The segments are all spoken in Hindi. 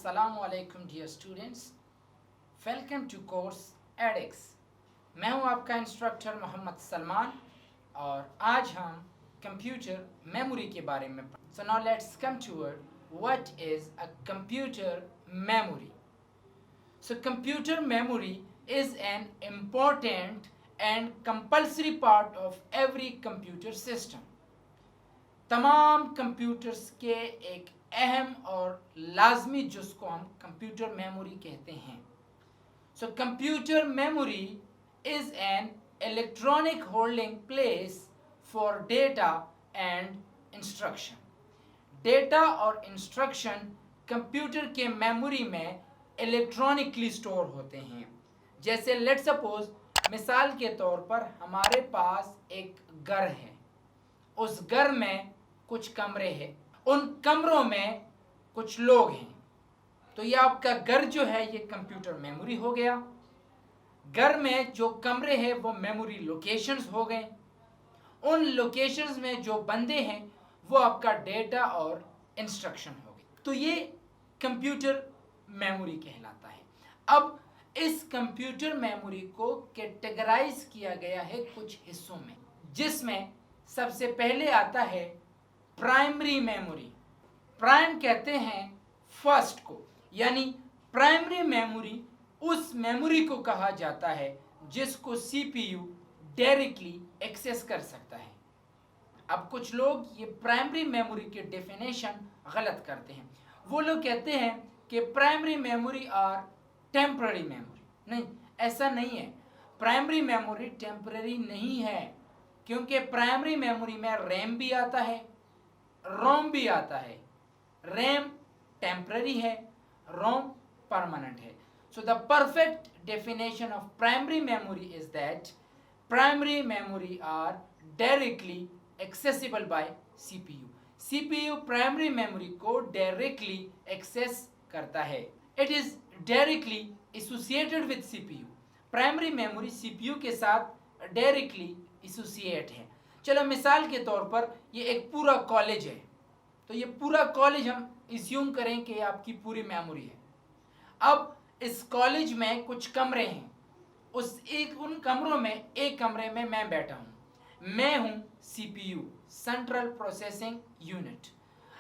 अस्सलामु अलैकुम dear students, welcome to course Edix. मैं हूं आपका इंस्ट्रक्टर मोहम्मद सलमान और आज हम कंप्यूटर मेमोरी के बारे में so now let's come to what is a computer memory. So computer memory is an important and compulsory part of every computer system। तमाम कंप्यूटर्स के एक अहम और लाजमी जुज़ को हम कंप्यूटर मेमोरी कहते हैं। सो computer memory is an electronic holding place for data and instruction. Data और इंस्ट्रक्शन कंप्यूटर के मेमोरी में इलेक्ट्रॉनिकली स्टोर होते हैं। जैसे लेट्स सपोज, मिसाल के तौर पर हमारे पास एक घर है, उस घर में कुछ कमरे हैं, उन कमरों में कुछ लोग हैं, तो ये आपका घर जो है ये कंप्यूटर मेमोरी हो गया। घर में जो कमरे हैं वो मेमोरी लोकेशंस हो गए, उन लोकेशंस में जो बंदे हैं वो आपका डेटा और इंस्ट्रक्शन हो गए, तो ये कंप्यूटर मेमोरी कहलाता है। अब इस कंप्यूटर मेमोरी को कैटेगराइज किया गया है कुछ हिस्सों में, जिसमें सबसे पहले आता है प्राइमरी मेमोरी। प्राइम कहते हैं फर्स्ट को, यानी प्राइमरी मेमोरी उस मेमोरी को कहा जाता है जिसको सीपीयू डायरेक्टली एक्सेस कर सकता है। अब कुछ लोग ये प्राइमरी मेमोरी के डेफिनेशन गलत करते हैं। वो लोग कहते हैं कि प्राइमरी मेमोरी और टेम्पररी मेमोरी। नहीं, ऐसा नहीं है। प्राइमरी मेमोरी टेम्पररी नहीं है, क्योंकि प्राइमरी मेमोरी में रैम भी आता है, रोम भी आता है। रैम टेम्पररी है, रोम परमानेंट है। So the perfect definition of primary memory is that primary memory are directly accessible by CPU. CPU primary memory को डायरेक्टली एक्सेस करता है। It is directly associated with CPU. Primary memory CPU के साथ डायरेक्टली एसोसिएट है। चलो मिसाल के तौर पर ये एक पूरा कॉलेज है, तो ये पूरा कॉलेज हम एज्यूम करें कि आपकी पूरी मेमोरी है। अब इस कॉलेज में कुछ कमरे हैं, उन कमरों में एक कमरे में मैं बैठा हूँ। मैं हूँ सीपीयू, सेंट्रल प्रोसेसिंग यूनिट।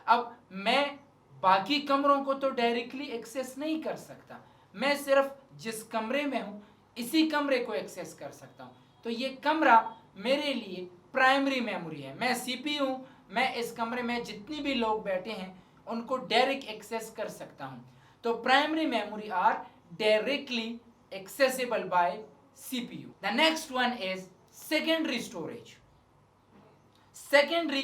अब मैं बाकी कमरों को तो डायरेक्टली एक्सेस नहीं कर सकता, मैं सिर्फ जिस कमरे में हूँ इसी कमरे को एक्सेस कर सकता हूँ। तो ये कमरा मेरे लिए प्राइमरी मेमोरी है। मैं सीपीयू हूँ, मैं इस कमरे में जितनी भी लोग बैठे हैं उनको डायरेक्ट एक्सेस कर सकता हूँ। तो primary memory are directly accessible by CPU. The next one is secondary storage. Secondary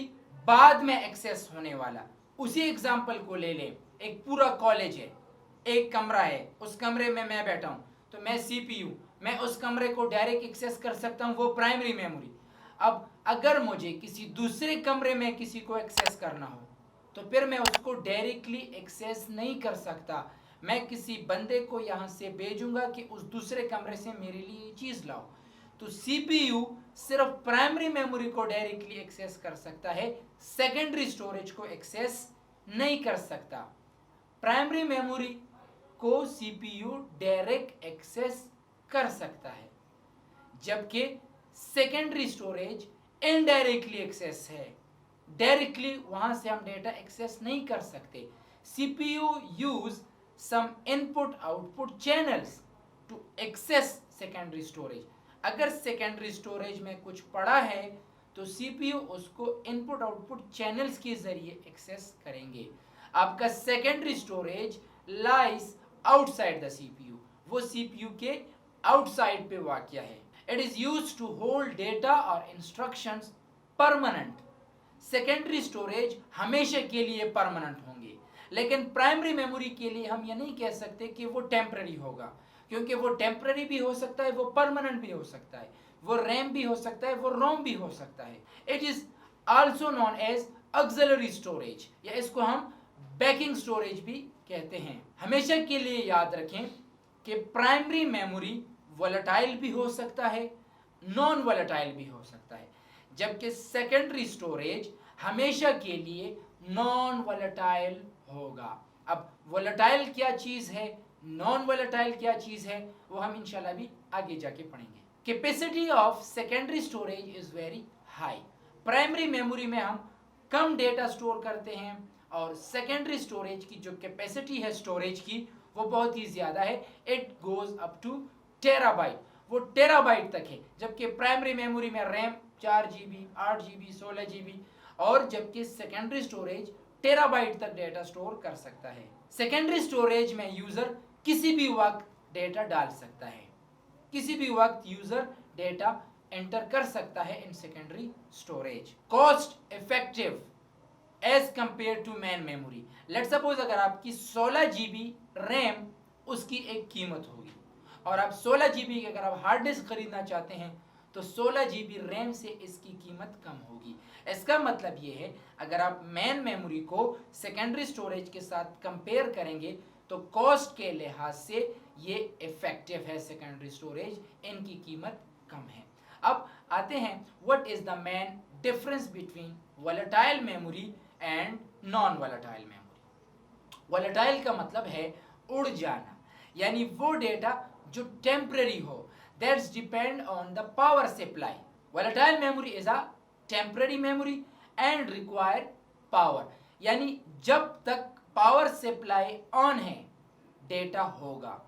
बाद में एक्सेस होने वाला। उसी एग्जाम्पल को ले लें, एक पूरा कॉलेज है, एक कमरा है, उस कमरे में मैं बैठा हूँ, तो मैं सीपीयू, मैं उस कमरे को डायरेक्ट एक्सेस कर सकता हूँ, वो प्राइमरी मेमोरी। अब अगर मुझे किसी दूसरे कमरे में किसी को एक्सेस करना हो तो फिर मैं उसको डायरेक्टली एक्सेस नहीं कर सकता। मैं किसी बंदे को यहाँ से भेजूंगा कि उस दूसरे कमरे से मेरे लिए ये चीज़ लाओ। तो सीपीयू सिर्फ प्राइमरी मेमोरी को डायरेक्टली एक्सेस कर सकता है, सेकेंडरी स्टोरेज को एक्सेस नहीं कर सकता। प्राइमरी मेमोरी को सीपीयू डायरेक्ट एक्सेस कर सकता है, जबकि सेकेंडरी स्टोरेज इनडायरेक्टली एक्सेस है। डायरेक्टली वहां से हम डेटा एक्सेस नहीं कर सकते। CPU use some input output channels to access secondary storage. अगर सेकेंडरी स्टोरेज में कुछ पड़ा है तो सीपीयू उसको इनपुट आउटपुट चैनल्स के जरिए एक्सेस करेंगे। आपका secondary storage lies outside the CPU, वो सीपीयू के आउटसाइड पे वाक़या है। It is used to hold data और इंस्ट्रक्शंस परमानेंट। सेकेंडरी स्टोरेज हमेशा के लिए परमानेंट होंगे, लेकिन प्राइमरी मेमोरी के लिए हम ये नहीं कह सकते कि वो टेम्पररी होगा, क्योंकि वो टेम्पररी भी हो सकता है, वो परमानेंट भी हो सकता है, वो रैम भी हो सकता है, वो रोम भी हो सकता है। It is also known as auxiliary storage, या इसको हम बैकिंग स्टोरेज भी कहते हैं। हमेशा के लिए याद रखें कि प्राइमरी मेमोरी वोलेटाइल भी हो सकता है, नॉन वोलेटाइल भी हो सकता है, जबकि सेकेंडरी स्टोरेज हमेशा के लिए नॉन वोलेटाइल होगा। अब वोलेटाइल क्या चीज़ है, नॉन वोलेटाइल क्या चीज़ है, वो हम इंशाल्लाह भी आगे जाके पढ़ेंगे। Capacity of secondary storage is very high. Primary memory में हम कम डेटा स्टोर करते हैं और सेकेंडरी स्टोरेज की जो कैपेसिटी है स्टोरेज की वो बहुत ही ज़्यादा है। It goes up two terabyte, वो टेराबाइट तक है। जबकि प्राइमरी मेमोरी में रैम 4 GB, 8 GB, 16 GB और जबकि सेकेंडरी स्टोरेज टेराबाइट तक डेटा स्टोर कर सकता है। सेकेंडरी स्टोरेज में यूज़र किसी भी वक्त डेटा डाल सकता है, किसी भी वक्त यूज़र डेटा एंटर कर सकता है in secondary storage. Cost effective as compare to main memory. Let suppose अगर आपकी 16 GB रैम उसकी एक कीमत होगी और आप 16 GB की अगर आप हार्ड डिस्क खरीदना चाहते हैं तो 16 GB रैम से इसकी कीमत कम होगी। इसका मतलब ये है अगर आप मेन मेमोरी को सेकेंडरी स्टोरेज के साथ कंपेयर करेंगे तो कॉस्ट के लिहाज से ये इफेक्टिव है सेकेंडरी स्टोरेज, इनकी कीमत कम है। अब आते हैं what is the main difference between volatile memory and non volatile memory. Volatile का मतलब है उड़ जाना, यानी वो डेटा जो टेम्पररी हो, that's depend on the power supply. Volatile memory is a temporary memory and require power, यानी जब तक पावर सप्लाई ऑन है डेटा होगा।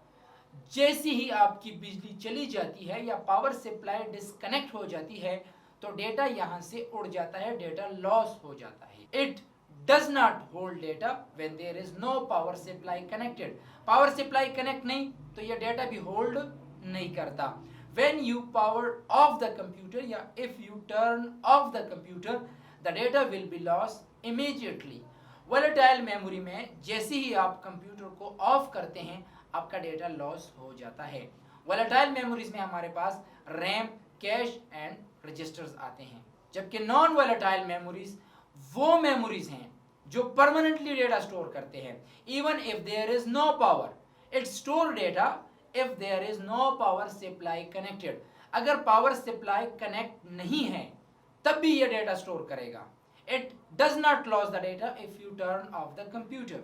जैसी ही आपकी बिजली चली जाती है या पावर सप्लाई डिस्कनेक्ट हो जाती है तो डेटा यहां से उड़ जाता है, डेटा लॉस हो जाता है। It does not hold data when there is no power supply connected. Power supply connect नहीं तो ये डेटा भी होल्ड नहीं करता। When you power off the computer या if you turn off the computer, the data will be lost immediately. Volatile memory में जैसे ही आप कंप्यूटर को ऑफ करते हैं आपका डेटा लॉस हो जाता है। Volatile memories में हमारे पास रैम, कैश एंड रजिस्टर्स आते हैं, जबकि नॉन वोलेटाइल मेमोरीज वो मेमोरीज हैं जो परमानेंटली डेटा स्टोर करते हैं। Even if there is no power it store data if there is no power supply connected. अगर पावर सप्लाई कनेक्ट नहीं है तब भी ये डेटा स्टोर करेगा। It does not loss the data if you turn off the computer.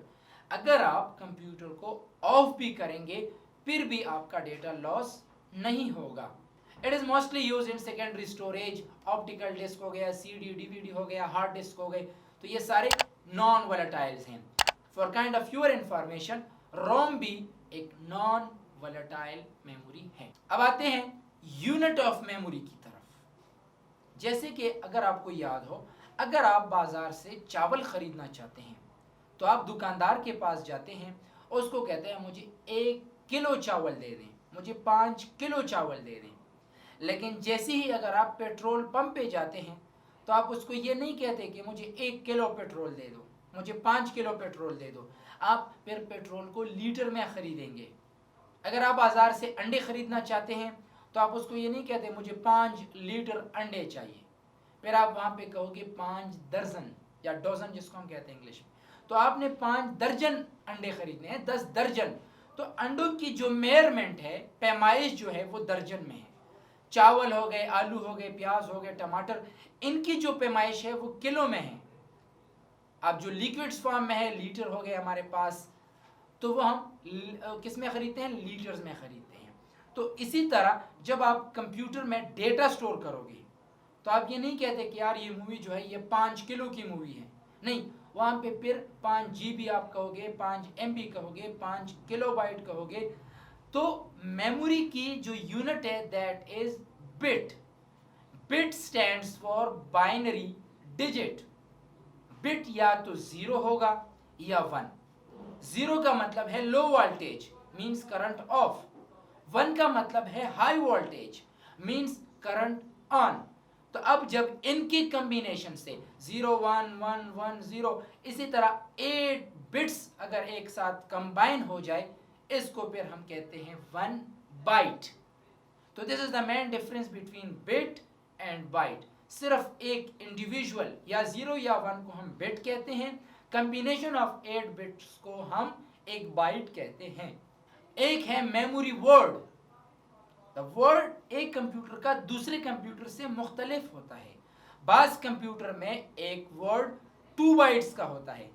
अगर आप कंप्यूटर को ऑफ भी करेंगे फिर भी आपका डेटा लॉस नहीं होगा। It is mostly use in secondary storage, optical disk हो गया, CD, DVD हो गया, हार्ड डिस्क हो गए, तो ये सारे नॉन वोलेटाइल्स हैं। For kind of your information, ROM भी एक नॉन वोलेटाइल मेमोरी है। अब आते हैं यूनिट ऑफ मेमोरी की तरफ। जैसे कि अगर आपको याद हो, अगर आप बाजार से चावल खरीदना चाहते हैं तो आप दुकानदार के पास जाते हैं, उसको कहते हैं मुझे 1 किलो चावल दे दें, मुझे 5 किलो चावल दे दें। लेकिन जैसे ही अगर आप पेट्रोल पंप पे जाते हैं तो आप उसको ये नहीं कहते कि मुझे 1 किलो पेट्रोल दे दो, मुझे 5 किलो पेट्रोल दे दो, आप फिर पेट्रोल को लीटर में खरीदेंगे। अगर आप बाजार से अंडे खरीदना चाहते हैं तो आप उसको ये नहीं कहते मुझे 5 लीटर अंडे चाहिए, फिर आप वहाँ पे कहोगे 5 दर्जन या डोजन जिसको हम कहते हैं इंग्लिश में। तो आपने 5 दर्जन अंडे खरीदने हैं, 10 दर्जन, तो अंडों की जो मेजरमेंट है, पैमाइश जो है वो दर्जन में है। चावल हो गए, आलू हो गए, प्याज हो गए, टमाटर, इनकी जो पैमाइश है वो किलो में है। अब जो लिक्विड्स फॉर्म में है, लीटर हो गए हमारे पास, तो वो हम किस में खरीदते हैं, लीटर्स में खरीदते हैं। तो इसी तरह जब आप कंप्यूटर में डेटा स्टोर करोगे तो आप ये नहीं कहते कि यार ये मूवी जो है ये 5 किलो की मूवी है, नहीं, वहाँ पे फिर 5 GB आप कहोगे, 5 MB कहोगे, 5 किलोबाइट कहोगे। तो मेमोरी की जो यूनिट है that is bit. Bit stands for binary digit. Bit या तो 0 होगा या 1। 0 का मतलब है low voltage, means current of. 1 का मतलब है high voltage, means current on. तो अब जब इनकी कॉम्बिनेशन से 0 1 1 1 0 इसी तरह 8 बिट्स अगर एक साथ कंबाइन हो जाए, इसको फिर हम कहते हैं 1 बाइट। तो this is the main difference between bit and byte. सिर्फ एक इंडिविजुअल या 0 या 1 को हम बिट कहते हैं, कॉम्बिनेशन ऑफ 8 बिट्स को हम एक बाइट कहते हैं। एक है मेमोरी वर्ड। द वर्ड एक कंप्यूटर का दूसरे कंप्यूटर से मुख्तलिफ होता है। बाज़ कंप्यूटर में एक वर्ड 2 बाइट्स का होता है,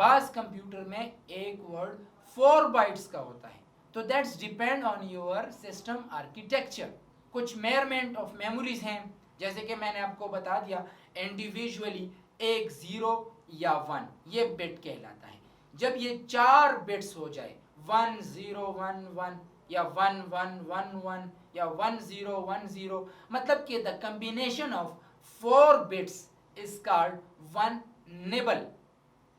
बास कंप्यूटर में एक वर्ड 4 बाइट्स का होता है। तो that's depend on your system architecture. कुछ मेजरमेंट ऑफ मेमोरीज हैं, जैसे कि मैंने आपको बता दिया इंडिविजुअली एक 0 या 1 ये बिट कहलाता है। जब ये 4 बिट्स हो जाए 1 0 1 1 या 1 1 1 1 या 1 0 1 0, मतलब कि the combination of 4 bits is called 1 nibble.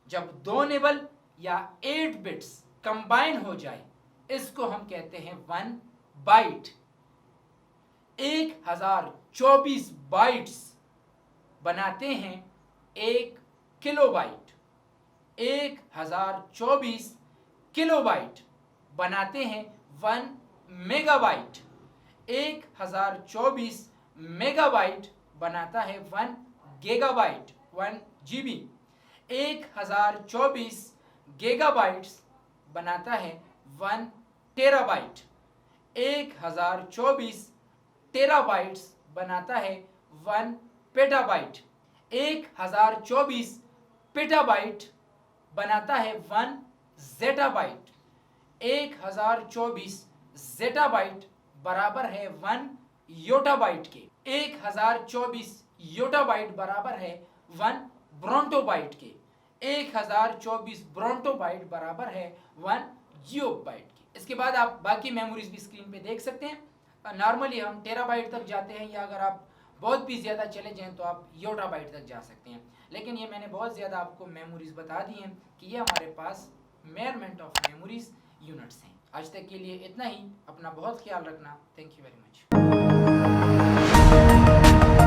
जब 2 निबल या 8 बिट्स कंबाइन हो जाए इसको हम कहते हैं 1 बाइट। 1024 बाइट्स बनाते हैं 1 किलोबाइट। 1024 किलोबाइट बनाते हैं 1 मेगाबाइट। 1024 मेगाबाइट बनाता है 1 गीगाबाइट 1 GB। 1024 गीगाबाइट्स बनाता है 1 टेराबाइट। 1024 टेराबाइट्स बनाता है 1 पेटाबाइट। 1024 पेटाबाइट बनाता है 1 ज़ेटाबाइट। 1024 ज़ेटाबाइट बराबर है 1 योटाबाइट के। 1024 योटाबाइट बराबर है 1 ब्रोंटोबाइट के। 1024 ब्रोंटोबाइट बराबर है 1 जियोबाइट के। इसके बाद आप बाकी मेमोरीज भी स्क्रीन पे देख सकते हैं। नॉर्मली हम टेराबाइट तक जाते हैं, या अगर आप बहुत भी ज़्यादा चले जाएं तो आप योटाबाइट तक जा सकते हैं। लेकिन ये मैंने बहुत ज़्यादा आपको मेमोरीज बता दी हैं कि ये हमारे पास मेजरमेंट ऑफ मेमोरीज यूनिट्स हैं। आज तक के लिए इतना ही। अपना बहुत ख्याल रखना। Thank you very much.